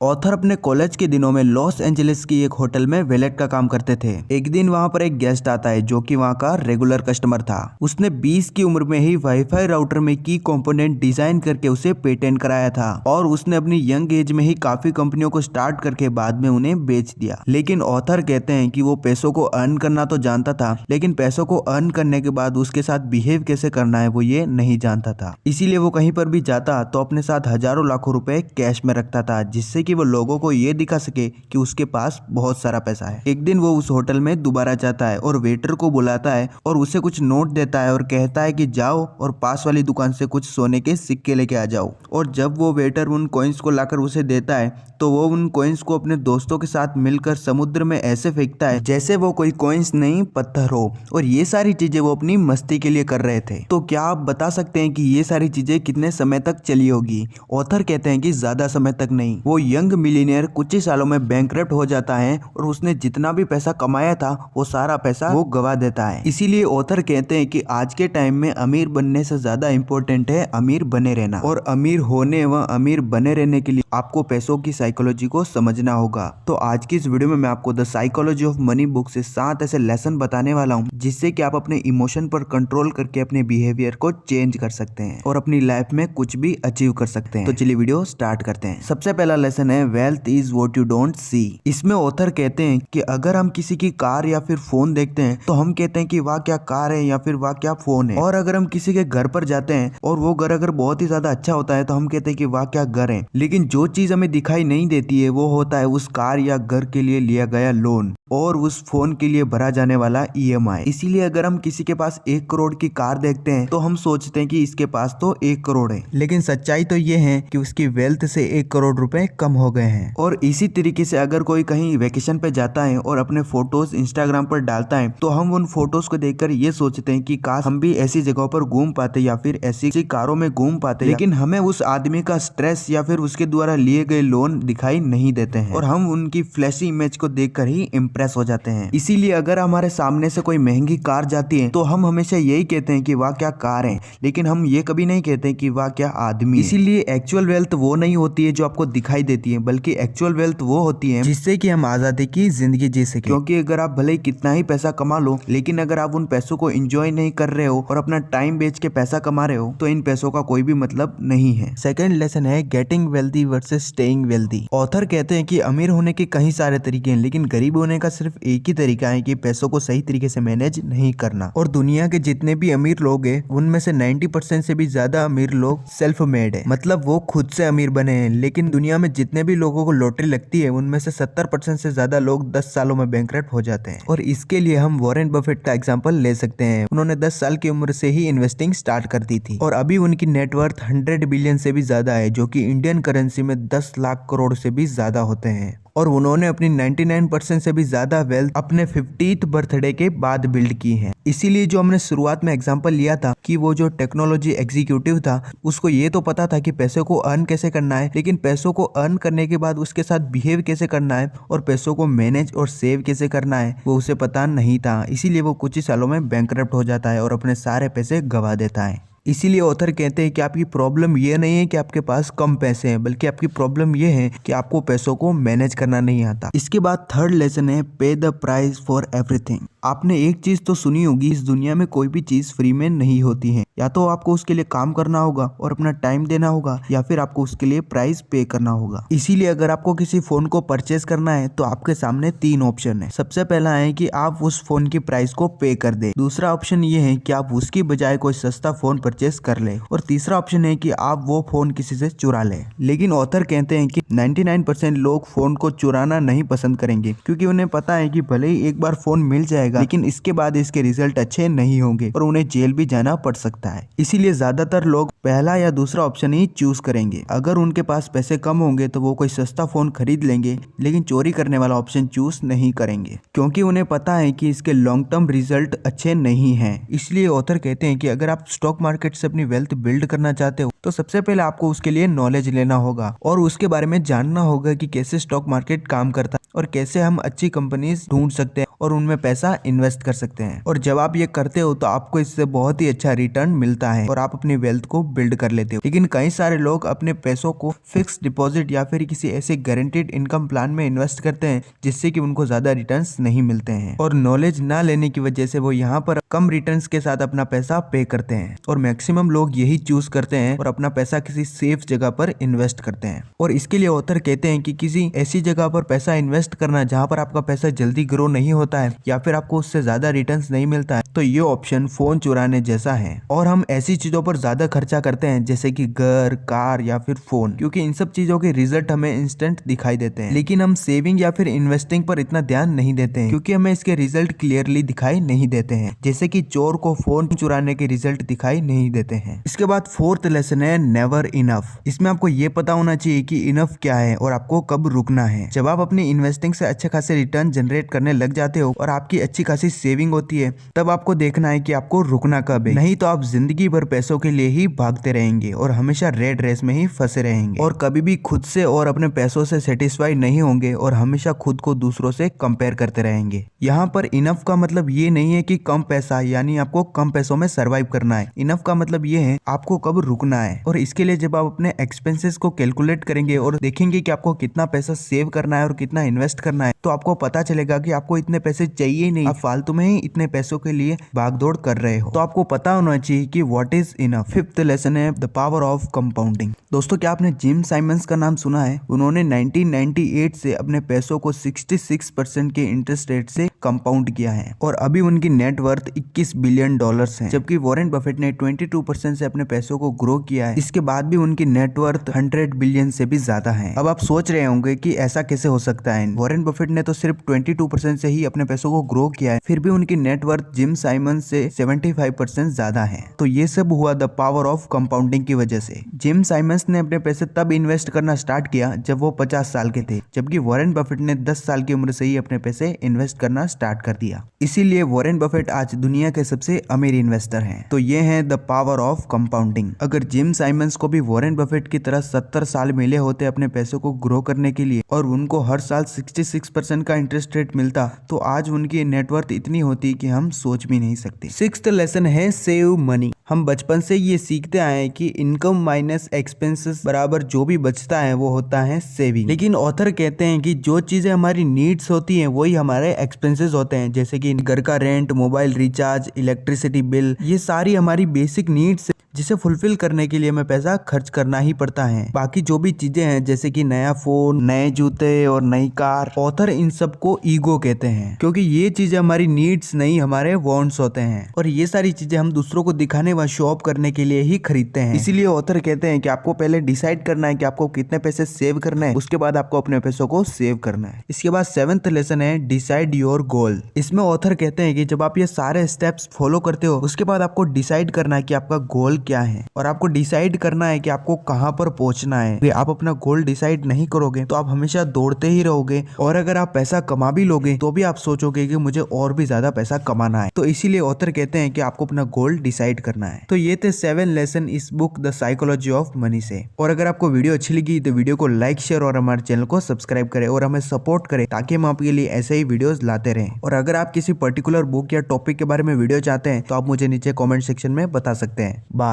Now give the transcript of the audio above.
Author अपने college के दिनों में लॉस एंजलिस की एक होटल में वेलेट का काम करते थे। एक दिन वहां पर एक गेस्ट आता है जो कि वहां का रेगुलर कस्टमर था। उसने 20 की उम्र में ही वाईफाई राउटर में की कंपोनेंट डिजाइन करके उसे पेटेंट कराया था और उसने अपनी यंग एज में ही काफी कंपनियों को स्टार्ट करके बाद में उन्हें बेच दिया। लेकिन ऑथर कहते हैं कि वो पैसों को अर्न करना तो जानता था, लेकिन पैसों को अर्न करने के बाद उसके साथ बिहेव कैसे करना है वो ये नहीं जानता था। इसीलिए वो कहीं पर भी जाता तो अपने साथ हजारों लाखों रुपए कैश में रखता था, जिससे कि वो लोगों को ये दिखा सके कि उसके पास बहुत सारा पैसा है। एक दिन वो उस होटल में दोबारा जाता है और वेटर को बुलाता है और उसे कुछ नोट देता है और कहता है कि जाओ और पास वाली दुकान से कुछ सोने के सिक्के लेके आ जाओ। और जब वो वेटर उन कॉइन्स को लाकर उसे देता है तो वो उन कॉइन्स को अपने दोस्तों के साथ मिलकर समुद्र में ऐसे फेंकता है जैसे वो कोई कॉइन्स नहीं पत्थर हो। और ये सारी चीजें वो अपनी मस्ती के लिए कर रहे थे। तो क्या आप बता सकते हैं कि ये सारी चीजें कितने समय तक चली होगी? ऑथर कहते हैं कि ज्यादा समय तक नहीं। वो यंग मिलियनियर कुछ ही सालों में बैंकरप्ट हो जाता है और उसने जितना भी पैसा कमाया था वो सारा पैसा वो गवा देता है। इसीलिए ऑथर कहते हैं कि आज के टाइम में अमीर बनने से ज्यादा इम्पोर्टेंट है अमीर बने रहना। और अमीर होने व अमीर बने रहने के लिए आपको पैसों की साइकोलॉजी को समझना होगा। तो आज की इस वीडियो में मैं आपको the psychology of money book से 7 ऐसे लेसन बताने वाला हूँ जिससे कि आप अपने इमोशन पर कंट्रोल करके अपने बिहेवियर को चेंज कर सकते हैं और अपनी लाइफ में कुछ भी अचीव कर सकते हैं। तो चलिए वीडियो स्टार्ट करते हैं। सबसे पहला लेसन है wealth is what you don't see. इसमें ऑथर कहते हैं कि अगर हम किसी की कार या फिर फोन देखते हैं तो हम कहते हैं कि वाह क्या कार है या फिर वाह क्या फोन है। और अगर हम किसी के घर पर जाते हैं और वो घर अगर बहुत ही ज्यादा अच्छा होता है तो हम कहते हैं कि वाह क्या घर है। लेकिन जो चीज हमें दिखाई नहीं देती है वो होता है उस कार या घर के लिए लिया गया लोन और उस फोन के लिए भरा जाने वाला ईएमआई। इसीलिए अगर हम किसी के पास 1 करोड़ की कार देखते हैं तो हम सोचते हैं कि इसके पास तो 1 करोड़ है, लेकिन सच्चाई तो ये है कि उसकी वेल्थ से 1 करोड़ रुपए कम हो गए हैं। और इसी तरीके से अगर कोई कहीं वेकेशन पे जाता है और अपने फोटोज इंस्टाग्राम पर डालता है तो हम उन फोटोज को देखकर ये सोचते हैं कि काश हम भी ऐसी जगहों पर घूम पाते या फिर ऐसी कारों में घूम पाते। लेकिन हमें उस आदमी का स्ट्रेस या फिर उसके द्वारा लिए गए लोन दिखाई नहीं देते हैं और हम उनकी फ्लैशी इमेज को देखकर ही इम्प्रेस हो जाते हैं। इसीलिए अगर हमारे सामने से कोई महंगी कार जाती है तो हम हमेशा यही कहते हैं कि वाह क्या कार है, लेकिन हम ये कभी नहीं कहते कि वाह क्या आदमी। इसीलिए एक्चुअल वेल्थ वो नहीं होती है जो आपको दिखाई देती है, बल्कि एक्चुअल वेल्थ वो होती है जिससे कि हम आजादी की जिंदगी जी सके। क्योंकि अगर आप भले ही कितना ही पैसा कमा लो, लेकिन अगर आप उन पैसों को एंजॉय नहीं कर रहे हो और अपना टाइम बेच के पैसा कमा रहे हो तो इन पैसों का कोई भी मतलब नहीं है। सेकंड लेसन है getting wealthy versus staying wealthy. Author कहते हैं कि अमीर होने के कई सारे तरीके हैं, लेकिन गरीब होने का सिर्फ एक ही तरीका है कि पैसों को सही तरीके से मैनेज नहीं करना। और दुनिया के जितने भी अमीर लोग हैं उनमें से 90% से भी ज्यादा अमीर लोग सेल्फ मेड है, मतलब वो खुद से अमीर बने हैं। लेकिन दुनिया में जितने भी लोगों को लॉटरी लगती है उनमें से 70% से ज्यादा लोग 10 सालों में बैंकरप्ट हो जाते हैं। और इसके लिए हम वॉरेन बफेट का एग्जांपल ले सकते हैं। उन्होंने 10 साल की उम्र से ही इन्वेस्टिंग स्टार्ट कर दी थी और अभी उनकी नेटवर्थ 100 बिलियन से भी ज्यादा है, जो कि इंडियन करेंसी में 10 लाख करोड़ से भी ज्यादा होते हैं। और उन्होंने अपनी 99% से भी ज्यादा वेल्थ अपने 50th बर्थडे के बाद बिल्ड की है। इसीलिए जो हमने शुरुआत में एग्जांपल लिया था कि वो जो टेक्नोलॉजी एग्जीक्यूटिव था उसको ये तो पता था कि पैसों को अर्न कैसे करना है, लेकिन पैसों को अर्न करने के बाद उसके साथ बिहेव कैसे करना है और पैसों को मैनेज और सेव कैसे करना है वो उसे पता नहीं था। इसीलिए वो कुछ ही सालों में बैंकरप्ट हो जाता है और अपने सारे पैसे गवा देता है। इसीलिए ऑथर कहते हैं कि आपकी प्रॉब्लम ये नहीं है कि आपके पास कम पैसे हैं, बल्कि आपकी प्रॉब्लम ये है कि आपको पैसों को मैनेज करना नहीं आता। इसके बाद थर्ड लेसन है पे द प्राइस फॉर एवरीथिंग। आपने एक चीज तो सुनी होगी, इस दुनिया में कोई भी चीज फ्री में नहीं होती है। या तो आपको उसके लिए काम करना होगा और अपना टाइम देना होगा या फिर आपको उसके लिए प्राइस पे करना होगा। इसीलिए अगर आपको किसी फोन को परचेज करना है तो आपके सामने 3 ऑप्शन है। सबसे पहला है कि आप उस फोन की प्राइस को पे कर दे। दूसरा ऑप्शन ये है कि आप उसकी बजाय कोई सस्ता फोन परचेज कर ले। और तीसरा ऑप्शन है कि आप वो फोन किसी से चुरा ले। लेकिन ऑथर कहते हैं कि 99% लोग फोन को चुराना नहीं पसंद करेंगे, क्योंकि उन्हें पता है कि भले ही एक बार फोन मिल जाएगा लेकिन इसके बाद इसके रिजल्ट अच्छे नहीं होंगे और उन्हें जेल भी जाना पड़ सकता है। इसीलिए ज्यादातर लोग पहला या दूसरा ऑप्शन ही चूज करेंगे। अगर उनके पास पैसे कम होंगे तो वो कोई सस्ता फोन खरीद लेंगे, लेकिन चोरी करने वाला ऑप्शन चूज नहीं करेंगे, क्योंकि उन्हें पता है कि इसके लॉन्ग टर्म रिजल्ट अच्छे नहीं हैं। इसलिए ऑथर कहते हैं कि अगर आप स्टॉक मार्केट से अपनी वेल्थ बिल्ड करना चाहते हो तो सबसे पहले आपको उसके लिए नॉलेज लेना होगा और उसके बारे में जानना होगा कि कैसे स्टॉक मार्केट काम करता है और कैसे हम अच्छी कंपनीज ढूंढ सकते हैं और उनमें पैसा इन्वेस्ट कर सकते हैं। और जब आप ये करते हो तो आपको इससे बहुत ही अच्छा रिटर्न मिलता है और आप अपनी वेल्थ को बिल्ड कर लेते हो। लेकिन कई सारे लोग अपने पैसों को फिक्स डिपॉजिट या फिर किसी ऐसे गारंटीड इनकम प्लान में इन्वेस्ट करते हैं जिससे कि उनको ज्यादा रिटर्न्स नहीं मिलते हैं, और नॉलेज ना लेने की वजह से वो यहाँ पर कम रिटर्न्स के साथ अपना पैसा पे करते हैं। और मैक्सिमम लोग यही चूज करते हैं और अपना पैसा किसी सेफ जगह पर इन्वेस्ट करते हैं। और इसके लिए ऑथर कहते हैं कि किसी ऐसी जगह पर पैसा इन्वेस्ट करना जहाँ पर आपका पैसा जल्दी ग्रो नहीं होता है या फिर आपको उससे ज्यादा रिटर्न्स नहीं मिलता है, तो ये ऑप्शन फोन चुराने जैसा है। और हम ऐसी चीजों पर ज्यादा खर्चा करते हैं जैसे कि घर, कार या फिर फोन, क्योंकि इन सब चीजों के रिजल्ट हमें इंस्टेंट दिखाई देते हैं। लेकिन हम सेविंग या फिर इन्वेस्टिंग पर इतना ध्यान नहीं देते हैं क्योंकि हमें इसके रिजल्ट क्लियरली दिखाई नहीं देते हैं, जैसे कि चोर को फोन चुराने के रिजल्ट दिखाई नहीं देते हैं। इसके बाद फोर्थ लेसन है नेवर इनफ। इसमें आपको ये पता होना चाहिए कि इनफ क्या है और आपको कब रुकना है। जब आप अपनी इन्वेस्टिंग से अच्छे खासे रिटर्न जनरेट करने लग जाते हो और आपकी अच्छी खासी सेविंग होती है, तब आपको देखना है कि आपको रुकना कब है। नहीं तो आप जिंदगी भर पैसों के लिए ही भागते रहेंगे और हमेशा रेड रेस में ही फंसे रहेंगे और कभी भी खुद से और अपने पैसों से सेटिस्फाई नहीं होंगे और हमेशा खुद को दूसरों से कंपेयर करते रहेंगे। यहाँ पर इनफ का मतलब ये नहीं है कि कम पैसा यानी आपको कम पैसों में सरवाइव करना है। इनफ का मतलब ये है आपको कब रुकना है। और इसके लिए जब आप अपने एक्सपेंसेस को कैलकुलेट करेंगे और देखेंगे कि आपको कितना पैसा सेव करना है और कितना इन्वेस्ट करना है, तो आपको पता चलेगा कि आपको इतने पैसे चाहिए नहीं, आप फालतू में ही इतने पैसों के लिए भागदौड़ कर रहे हो। तो आपको पता होना चाहिए कि what is enough. Fifth lesson है द पावर ऑफ कंपाउंडिंग। दोस्तों, क्या आपने जिम साइमंस का नाम सुना है? उन्होंने 1998 से अपने पैसों को 66% के इंटरेस्ट रेट से कंपाउंड किया है और अभी उनकी नेटवर्थ $21 बिलियन है, जबकि वॉरेन बफेट ने 22% से अपने पैसों को ग्रो किया है। इसके बाद भी उनकी नेटवर्थ 100 बिलियन से भी ज्यादा है। अब आप सोच रहे होंगे कि ऐसा कैसे हो सकता है, वॉरेन बफेट ने तो सिर्फ 22% से ही अपने पैसों को ग्रो किया है, फिर भी उनकी नेटवर्थ जिम साइमंस से 75% ज्यादा है। तो ये सब हुआ द पावर ऑफ कंपाउंडिंग की वजह से। जिम साइमंस ने अपने पैसे तब इन्वेस्ट करना स्टार्ट किया जब वो 50 साल के थे, जबकि वॉरेन बफेट ने 10 साल की उम्र से ही अपने पैसे इन्वेस्ट करना स्टार्ट कर दिया। इसीलिए वॉरेन बफेट आज दुनिया के सबसे अमीर इन्वेस्टर हैं। तो ये है द पावर ऑफ कंपाउंडिंग। अगर जिम साइमंस को भी वॉरेन बफेट की तरह 70 साल मिले होते अपने पैसों को ग्रो करने के लिए और उनको हर साल 66% का इंटरेस्ट रेट मिलता, तो आज उनकी नेटवर्थ इतनी होती कि हम सोच भी नहीं सकते। सिक्स्थ लेसन है सेव मनी। हम बचपन से ये सीखते आए हैं कि इनकम माइनस एक्सपेंसेस बराबर जो भी बचता है वो होता है सेविंग। लेकिन ऑथर कहते हैं कि जो चीजें हमारी नीड्स होती हैं वही हमारे एक्सपेंसेस होते हैं, जैसे कि घर का rent, mobile recharge, electricity bill, ये सारी हमारी बेसिक नीड्स जिसे फुलफिल करने के लिए हमें पैसा खर्च करना ही पड़ता है। बाकी जो भी चीजें हैं जैसे कि नया फोन, नए जूते और नई कार, ऑथर इन सबको ईगो कहते हैं, क्योंकि ये चीजें हमारी नीड्स नहीं, हमारे वांट्स होते हैं और ये सारी चीजें हम दूसरों को दिखाने व शो ऑफ करने के लिए ही खरीदते हैं। इसीलिए ऑथर कहते हैं कि आपको पहले डिसाइड करना है कि आपको कितने पैसे सेव करना है, उसके बाद आपको अपने पैसों को सेव करना है। इसके बाद 7th लेसन है डिसाइड योर गोल। इसमें ऑथर कहते हैं कि जब आप ये सारे स्टेप्स फॉलो करते हो उसके बाद आपको डिसाइड करना है कि आपका गोल क्या है और आपको डिसाइड करना है कि आपको कहां पर पहुंचना है। अगर आप अपना गोल डिसाइड नहीं करोगे तो आप हमेशा दौड़ते ही रहोगे और अगर आप पैसा कमा भी लोगे तो भी आप सोचोगे कि मुझे और भी ज्यादा पैसा कमाना है। तो इसीलिए ऑथर कहते हैं कि आपको अपना गोल डिसाइड करना है। तो ये थे 7 लेसन इस book the psychology of money से। और अगर आपको वीडियो अच्छी लगी तो वीडियो को लाइक, शेयर और हमारे चैनल को सब्सक्राइब करें और हमें सपोर्ट करें ताकि हम आपके लिए ऐसे ही वीडियोस लाते रहें। और अगर आप किसी पर्टिकुलर बुक या टॉपिक के बारे में वीडियो चाहते हैं तो आप मुझे नीचे कमेंट सेक्शन में बता सकते हैं। बाय।